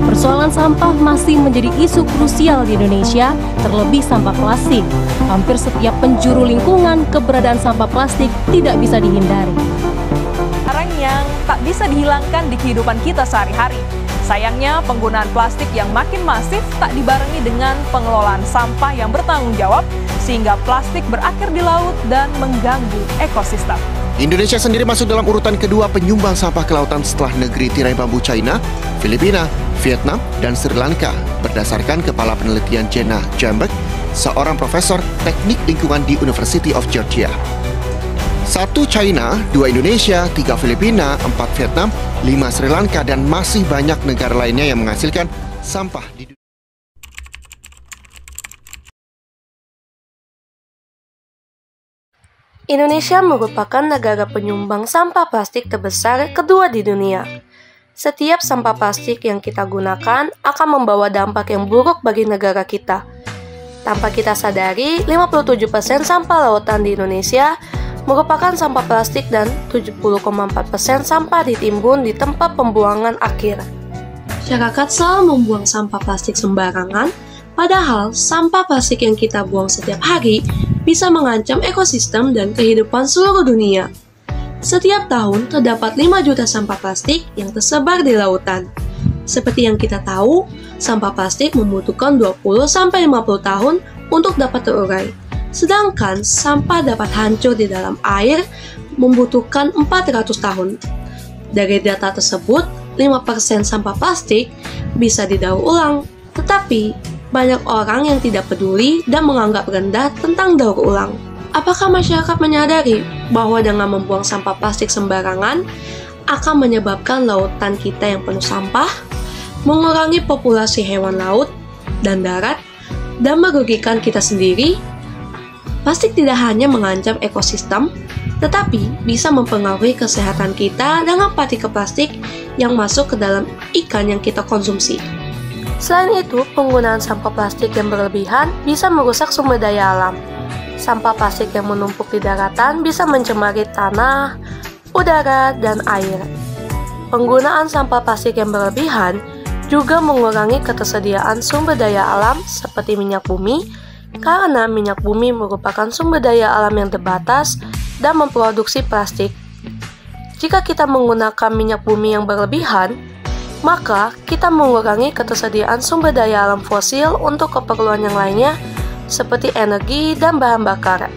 Persoalan sampah masih menjadi isu krusial di Indonesia, terlebih sampah plastik. Hampir setiap penjuru lingkungan, keberadaan sampah plastik tidak bisa dihindari. Barang yang tak bisa dihilangkan di kehidupan kita sehari-hari. Sayangnya, penggunaan plastik yang makin masif tak dibarengi dengan pengelolaan sampah yang bertanggung jawab, sehingga plastik berakhir di laut dan mengganggu ekosistem. Indonesia sendiri masuk dalam urutan kedua penyumbang sampah ke lautan setelah negeri tirai bambu China, Filipina, Vietnam, dan Sri Lanka, berdasarkan Kepala Penelitian Jenna Jambek, seorang profesor teknik lingkungan di University of Georgia. 1 China, 2 Indonesia, 3 Filipina, 4 Vietnam, 5 Sri Lanka, dan masih banyak negara lainnya yang menghasilkan sampah di dunia. Indonesia merupakan negara penyumbang sampah plastik terbesar kedua di dunia. Setiap sampah plastik yang kita gunakan akan membawa dampak yang buruk bagi negara kita. Tanpa kita sadari, 57% sampah lautan di Indonesia merupakan sampah plastik dan 70,4% sampah ditimbun di tempat pembuangan akhir. Masyarakat selalu membuang sampah plastik sembarangan, padahal sampah plastik yang kita buang setiap hari bisa mengancam ekosistem dan kehidupan seluruh dunia. Setiap tahun terdapat 5 juta sampah plastik yang tersebar di lautan. Seperti yang kita tahu, sampah plastik membutuhkan 20-50 tahun untuk dapat terurai. Sedangkan sampah dapat hancur di dalam air membutuhkan 400 tahun. Dari data tersebut, 5% sampah plastik bisa didaur ulang. Tetapi, banyak orang yang tidak peduli dan menganggap rendah tentang daur ulang. Apakah masyarakat menyadari bahwa dengan membuang sampah plastik sembarangan akan menyebabkan lautan kita yang penuh sampah, mengurangi populasi hewan laut dan darat, dan merugikan kita sendiri? Plastik tidak hanya mengancam ekosistem, tetapi bisa mempengaruhi kesehatan kita dengan partikel plastik yang masuk ke dalam ikan yang kita konsumsi. Selain itu, penggunaan sampah plastik yang berlebihan bisa merusak sumber daya alam. Sampah plastik yang menumpuk di daratan bisa mencemari tanah, udara, dan air. Penggunaan sampah plastik yang berlebihan juga mengurangi ketersediaan sumber daya alam seperti minyak bumi, karena minyak bumi merupakan sumber daya alam yang terbatas dan memproduksi plastik. Jika kita menggunakan minyak bumi yang berlebihan, maka kita mengurangi ketersediaan sumber daya alam fosil untuk keperluan yang lainnya seperti energi dan bahan bakar.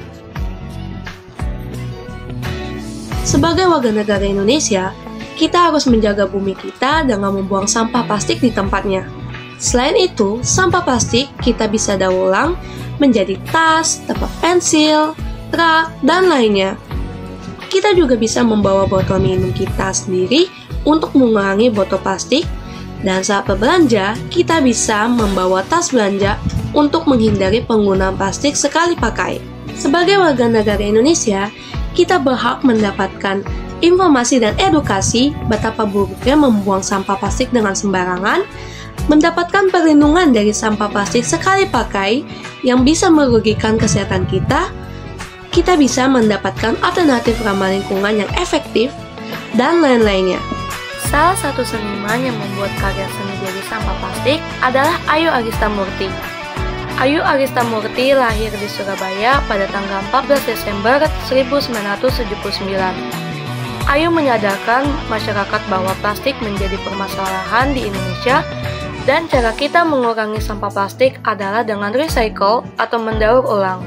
Sebagai warga negara Indonesia, kita harus menjaga bumi kita dengan membuang sampah plastik di tempatnya. Selain itu, sampah plastik kita bisa daur ulang menjadi tas, tempat pensil, truk, dan lainnya. Kita juga bisa membawa botol minum kita sendiri untuk mengurangi botol plastik, dan saat berbelanja, kita bisa membawa tas belanja untuk menghindari penggunaan plastik sekali pakai. Sebagai warga negara Indonesia, kita berhak mendapatkan informasi dan edukasi betapa buruknya membuang sampah plastik dengan sembarangan, mendapatkan perlindungan dari sampah plastik sekali pakai yang bisa merugikan kesehatan kita bisa mendapatkan alternatif ramah lingkungan yang efektif, dan lain-lainnya. Salah satu seniman yang membuat karya seni dari sampah plastik adalah Ayu Aristamurti. Ayu Aristamurti lahir di Surabaya pada tanggal 14 Desember 1979. Ayu menyadarkan masyarakat bahwa plastik menjadi permasalahan di Indonesia dan cara kita mengurangi sampah plastik adalah dengan recycle atau mendaur ulang.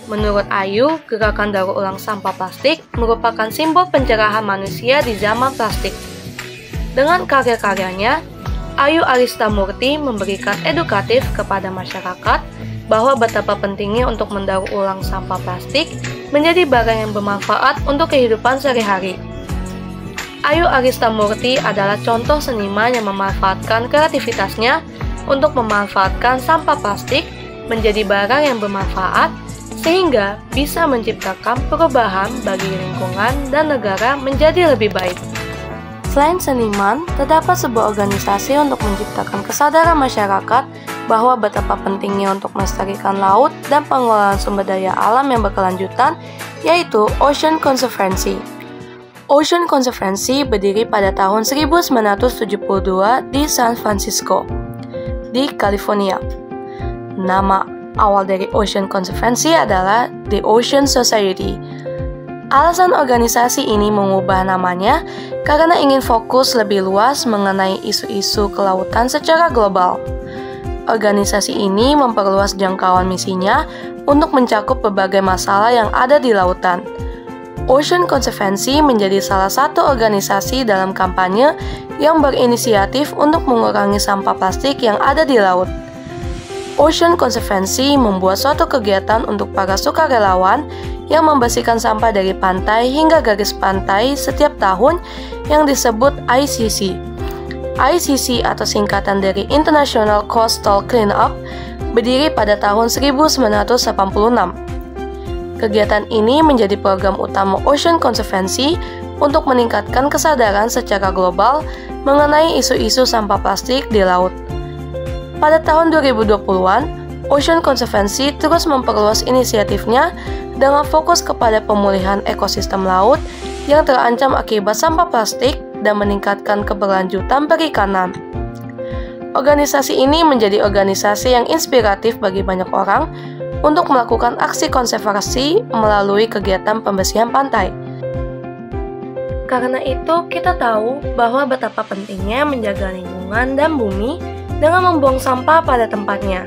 Menurut Ayu, gerakan daur ulang sampah plastik merupakan simbol pencerahan manusia di zaman plastik. Dengan karya-karyanya, Ayu Aristamurti memberikan edukatif kepada masyarakat bahwa betapa pentingnya untuk mendaur ulang sampah plastik menjadi barang yang bermanfaat untuk kehidupan sehari-hari. Ayu Aristamurti adalah contoh seniman yang memanfaatkan kreativitasnya untuk memanfaatkan sampah plastik menjadi barang yang bermanfaat sehingga bisa menciptakan perubahan bagi lingkungan dan negara menjadi lebih baik. Selain seniman, terdapat sebuah organisasi untuk menciptakan kesadaran masyarakat bahwa betapa pentingnya untuk melestarikan laut dan pengelolaan sumber daya alam yang berkelanjutan, yaitu Ocean Conservancy. Ocean Conservancy berdiri pada tahun 1972 di San Francisco, di California. Nama awal dari Ocean Conservancy adalah The Ocean Society. Alasan organisasi ini mengubah namanya karena ingin fokus lebih luas mengenai isu-isu kelautan secara global. Organisasi ini memperluas jangkauan misinya untuk mencakup berbagai masalah yang ada di lautan. Ocean Conservancy menjadi salah satu organisasi dalam kampanye yang berinisiatif untuk mengurangi sampah plastik yang ada di laut. Ocean Conservancy membuat suatu kegiatan untuk para sukarelawan yang membersihkan sampah dari pantai hingga garis pantai setiap tahun yang disebut ICC. ICC atau singkatan dari International Coastal Cleanup berdiri pada tahun 1986. Kegiatan ini menjadi program utama Ocean Conservancy untuk meningkatkan kesadaran secara global mengenai isu-isu sampah plastik di laut. Pada tahun 2020-an, Ocean Conservancy terus memperluas inisiatifnya dengan fokus kepada pemulihan ekosistem laut yang terancam akibat sampah plastik dan meningkatkan keberlanjutan perikanan. Organisasi ini menjadi organisasi yang inspiratif bagi banyak orang untuk melakukan aksi konservasi melalui kegiatan pembersihan pantai. Karena itu, kita tahu bahwa betapa pentingnya menjaga lingkungan dan bumi dengan membuang sampah pada tempatnya.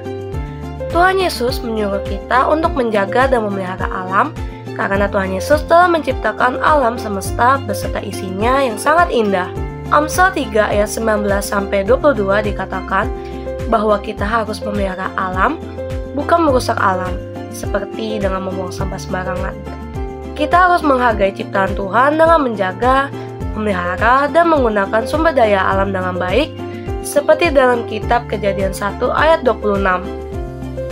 Tuhan Yesus menyuruh kita untuk menjaga dan memelihara alam, karena Tuhan Yesus telah menciptakan alam semesta beserta isinya yang sangat indah. Amsal 3 ayat 19-22 dikatakan bahwa kita harus memelihara alam, bukan merusak alam, seperti dengan membuang sampah sembarangan. Kita harus menghargai ciptaan Tuhan dengan menjaga, memelihara, dan menggunakan sumber daya alam dengan baik, seperti dalam kitab Kejadian 1 ayat 26.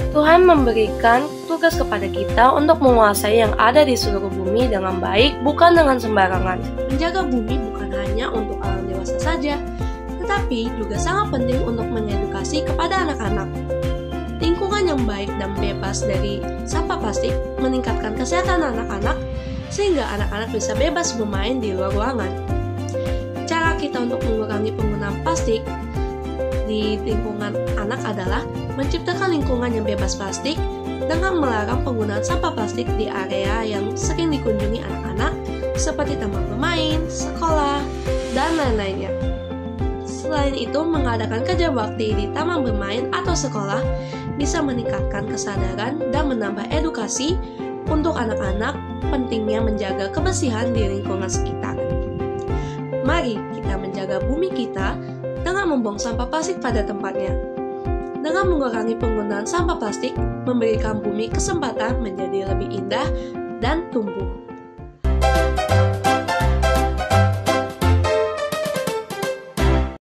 Tuhan memberikan tugas kepada kita untuk menguasai yang ada di seluruh bumi dengan baik, bukan dengan sembarangan. Menjaga bumi bukan hanya untuk orang dewasa saja, tetapi juga sangat penting untuk mengedukasi kepada anak-anak. Lingkungan yang baik dan bebas dari sampah plastik meningkatkan kesehatan anak-anak sehingga anak-anak bisa bebas bermain di luar ruangan. Cara kita untuk mengurangi penggunaan plastik di lingkungan anak adalah menciptakan lingkungan yang bebas plastik dengan melarang penggunaan sampah plastik di area yang sering dikunjungi anak-anak seperti taman bermain, sekolah, dan lain-lainnya. Selain itu, mengadakan kerja bakti di taman bermain atau sekolah bisa meningkatkan kesadaran dan menambah edukasi untuk anak-anak pentingnya menjaga kebersihan di lingkungan sekitar. Mari kita menjaga bumi kita dengan membuang sampah plastik pada tempatnya. Dengan mengurangi penggunaan sampah plastik, memberikan bumi kesempatan menjadi lebih indah dan tumbuh.